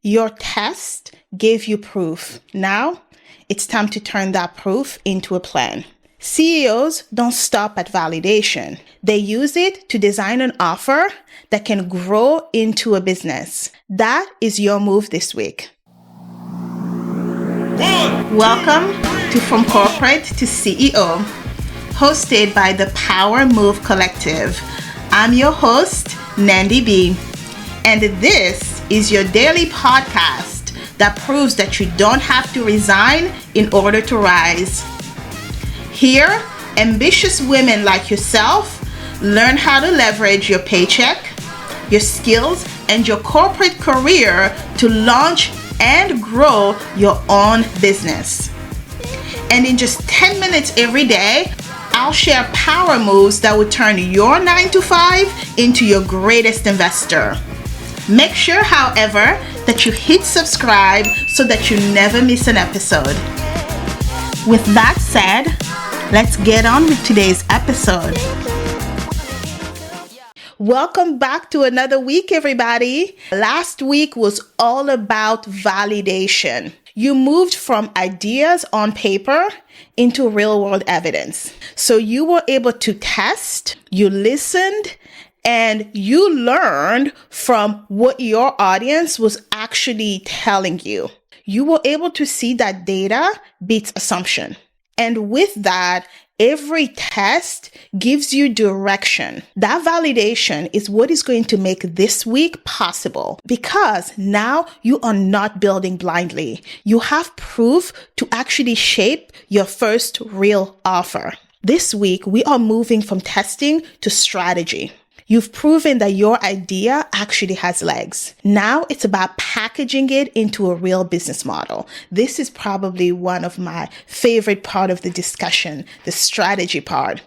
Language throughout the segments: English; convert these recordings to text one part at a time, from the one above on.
Your test gave you proof. Now, it's time to turn that proof into a plan. CEOs don't stop at validation. They use it to design an offer that can grow into a business. That is your move this week. Welcome to From Corporate to CEO, hosted by the Power Move Collective. I'm your host, Nandy B, and this is your daily podcast that proves that you don't have to resign in order to rise. Here, ambitious women like yourself learn how to leverage your paycheck, your skills, and your corporate career to launch and grow your own business. And in just 10 minutes every day, I'll share power moves that will turn your 9-to-5 into your greatest investor. Make sure, however, that you hit subscribe so that you never miss an episode. With that said, let's get on with today's episode. Welcome back to another week, everybody. Last week was all about validation. You moved from ideas on paper into real-world evidence. So you were able to test, you listened, and you learned from what your audience was actually telling you. You were able to see that data beats assumption. And with that, every test gives you direction. That validation is what is going to make this week possible, because now you are not building blindly. You have proof to actually shape your first real offer. This week, we are moving from testing to strategy. You've proven that your idea actually has legs. Now it's about packaging it into a real business model. This is probably one of my favorite part of the discussion, the strategy part.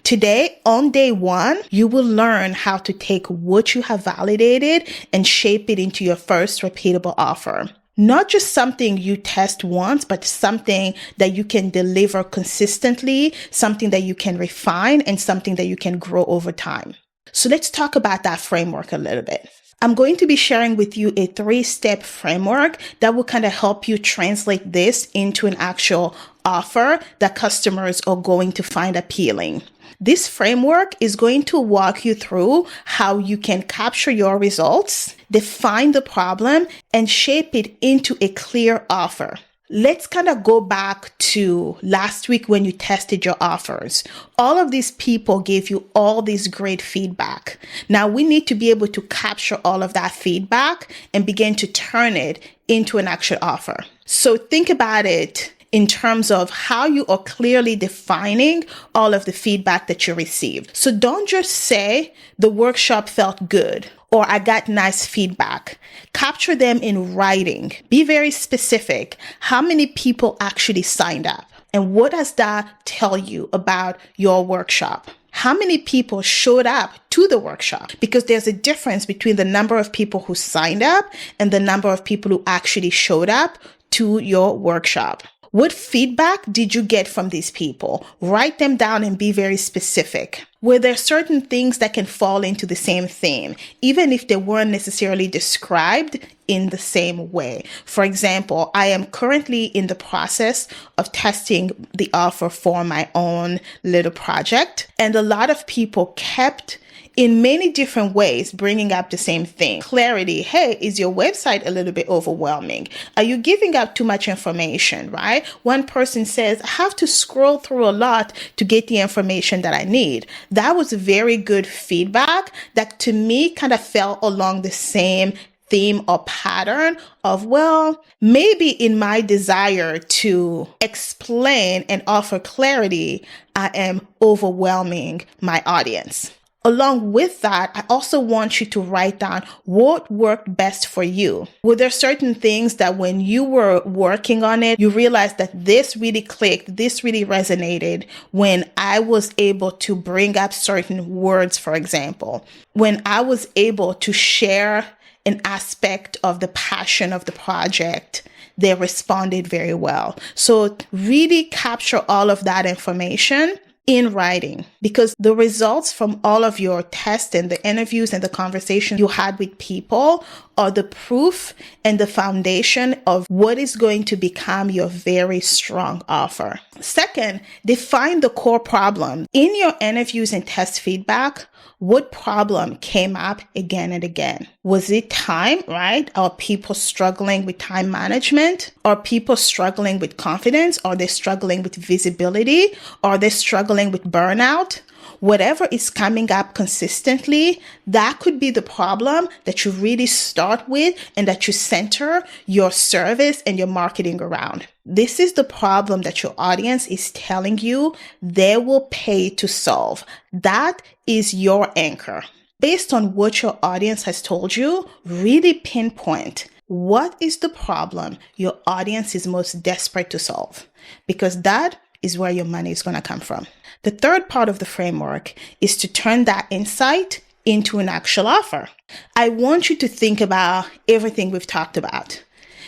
Today, on day one, you will learn how to take what you have validated and shape it into your first repeatable offer. Not just something you test once, but something that you can deliver consistently, something that you can refine, and something that you can grow over time. So let's talk about that framework a little bit. I'm going to be sharing with you a 3-step framework that will kind of help you translate this into an actual offer that customers are going to find appealing. This framework is going to walk you through how you can capture your results, define the problem, and shape it into a clear offer. Let's kind of go back to last week when you tested your offers. All of these people gave you all this great feedback. Now we need to be able to capture all of that feedback and begin to turn it into an actual offer. So think about it in terms of how you are clearly defining all of the feedback that you received. So don't just say the workshop felt good or I got nice feedback. Capture them in writing. Be very specific. How many people actually signed up? And what does that tell you about your workshop? How many people showed up to the workshop? Because there's a difference between the number of people who signed up and the number of people who actually showed up to your workshop. What feedback did you get from these people? Write them down and be very specific. Were there certain things that can fall into the same theme, even if they weren't necessarily described in the same way? For example, I am currently in the process of testing the offer for my own little project, and a lot of people kept in many different ways bringing up the same thing. Clarity. Hey, is your website a little bit overwhelming? Are you giving out too much information, right? One person says, I have to scroll through a lot to get the information that I need. That was very good feedback that to me kind of fell along the same theme or pattern of, well, maybe in my desire to explain and offer clarity, I am overwhelming my audience. Along with that, I also want you to write down what worked best for you. Were there certain things that when you were working on it, you realized that this really clicked, this really resonated when I was able to bring up certain words, for example, when I was able to share an aspect of the passion of the project, they responded very well. So really capture all of that information in writing, because the results from all of your tests and the interviews and the conversations you had with people are the proof and the foundation of what is going to become your very strong offer. Second, define the core problem. In your interviews and test feedback, what problem came up again and again? Was it time, right? Are people struggling with time management? Are people struggling with confidence? Are they struggling with visibility? Are they struggling with burnout? Whatever is coming up consistently, that could be the problem that you really start with and that you center your service and your marketing around. This is the problem that your audience is telling you they will pay to solve. That is your anchor. Based on what your audience has told you, really pinpoint what is the problem your audience is most desperate to solve, because that is where your money is going to come from. The third part of the framework is to turn that insight into an actual offer. I want you to think about everything we've talked about.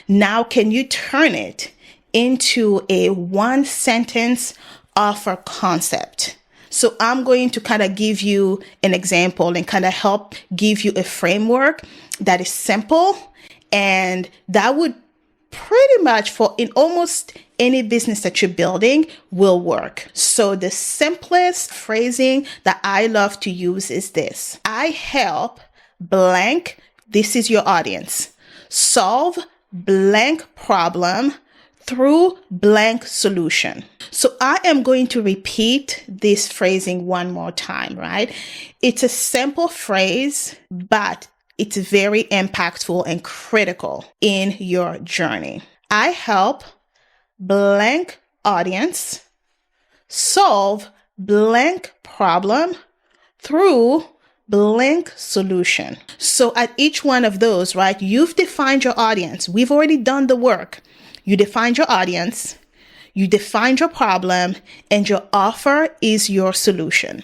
Now, can you turn it into a one-sentence offer concept? So I'm going to kind of give you an example and kind of help give you a framework that is simple, and that would pretty much for in almost any business that you're building will work. So the simplest phrasing that I love to use is this: I help blank, this is your audience, solve blank problem through blank solution. So I am going to repeat this phrasing one more time, right? It's a simple phrase, but it's very impactful and critical in your journey. I help blank audience solve blank problem through blank solution. So at each one of those, right, you've defined your audience. We've already done the work. You defined your audience, you defined your problem, and your offer is your solution.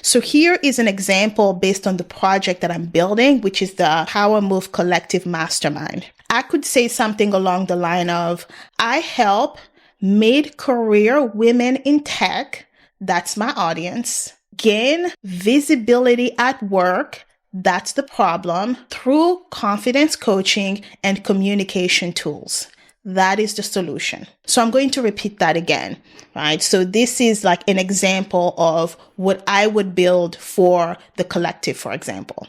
So here is an example based on the project that I'm building, which is the Power Move Collective Mastermind. I could say something along the line of, I help mid-career women in tech, that's my audience, gain visibility at work, that's the problem, through confidence coaching and communication tools. That is the solution. So I'm going to repeat that again, right? So this is like an example of what I would build for the collective, for example.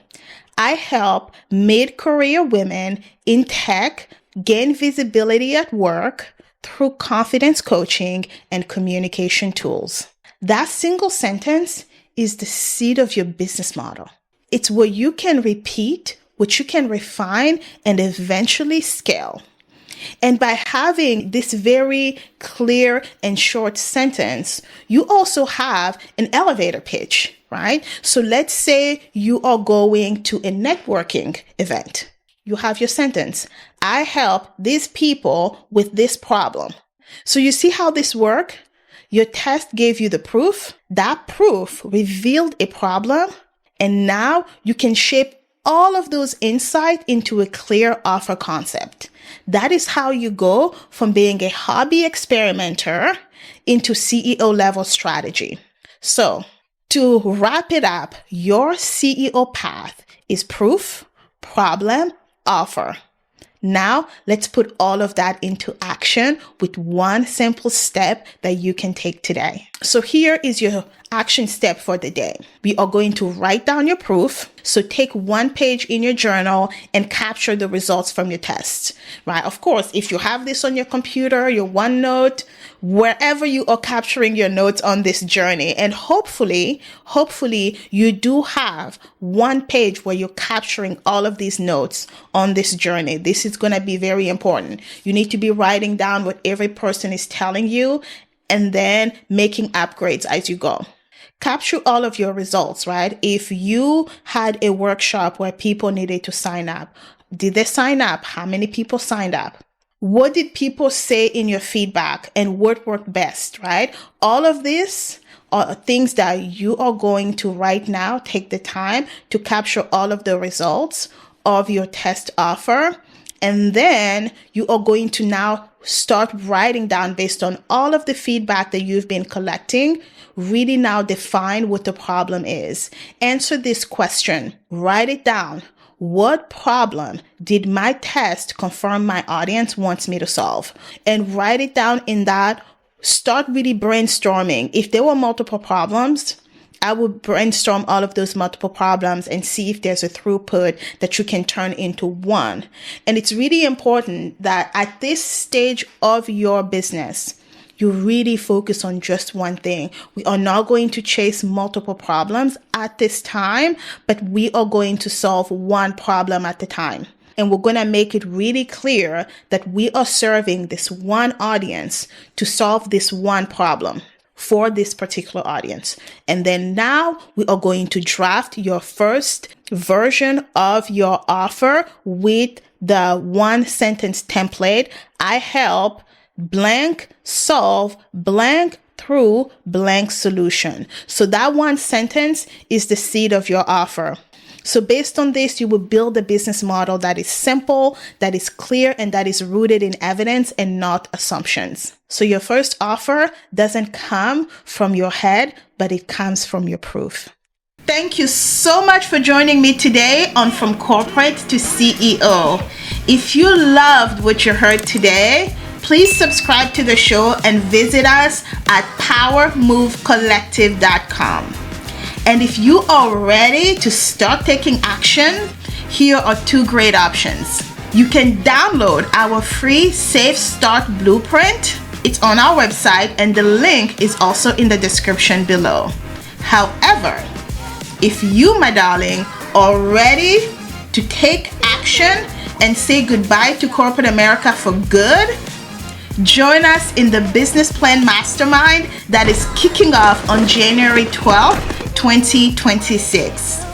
I help mid-career women in tech gain visibility at work through confidence coaching and communication tools. That single sentence is the seed of your business model. It's what you can repeat, what you can refine, and eventually scale. And by having this very clear and short sentence, you also have an elevator pitch, right? So let's say you are going to a networking event. You have your sentence. I help these people with this problem. So you see how this works? Your test gave you the proof. That proof revealed a problem. And now you can shape all of those insights into a clear offer concept. That is how you go from being a hobby experimenter into CEO level strategy. So to wrap it up, your CEO path is proof, problem, offer. Now let's put all of that into action with one simple step that you can take today. So here is your action step for the day. We are going to write down your proof. So take one page in your journal and capture the results from your tests, right? Of course, if you have this on your computer, your OneNote, wherever you are capturing your notes on this journey. And hopefully you do have one page where you're capturing all of these notes on this journey. This is going to be very important. You need to be writing down what every person is telling you and then making upgrades as you go. Capture all of your results, right? If you had a workshop where people needed to sign up, did they sign up? How many people signed up? What did people say in your feedback and what worked best, right? All of this are things that you are going to right now take the time to capture all of the results of your test offer. And then you are going to now start writing down based on all of the feedback that you've been collecting. Really now define what the problem is. Answer this question. Write it down. What problem did my test confirm my audience wants me to solve? And write it down in that. Start really brainstorming. If there were multiple problems, I would brainstorm all of those multiple problems and see if there's a throughput that you can turn into one. And it's really important that at this stage of your business, you really focus on just one thing. We are not going to chase multiple problems at this time, but we are going to solve one problem at a time. And we're going to make it really clear that we are serving this one audience to solve this one problem for this particular audience. And then now we are going to draft your first version of your offer with the one sentence template. I help blank solve blank through blank solution. So that one sentence is the seed of your offer. So based on this, you will build a business model that is simple, that is clear, and that is rooted in evidence and not assumptions. So your first offer doesn't come from your head, but it comes from your proof. Thank you so much for joining me today on From Corporate to CEO. If you loved what you heard today, please subscribe to the show and visit us at powermovecollective.com. And if you are ready to start taking action, here are two great options. You can download our free Safe Start Blueprint. It's on our website and the link is also in the description below. However, if you, my darling, are ready to take action and say goodbye to corporate America for good, join us in the Business Plan Mastermind that is kicking off on January 12th, 2026.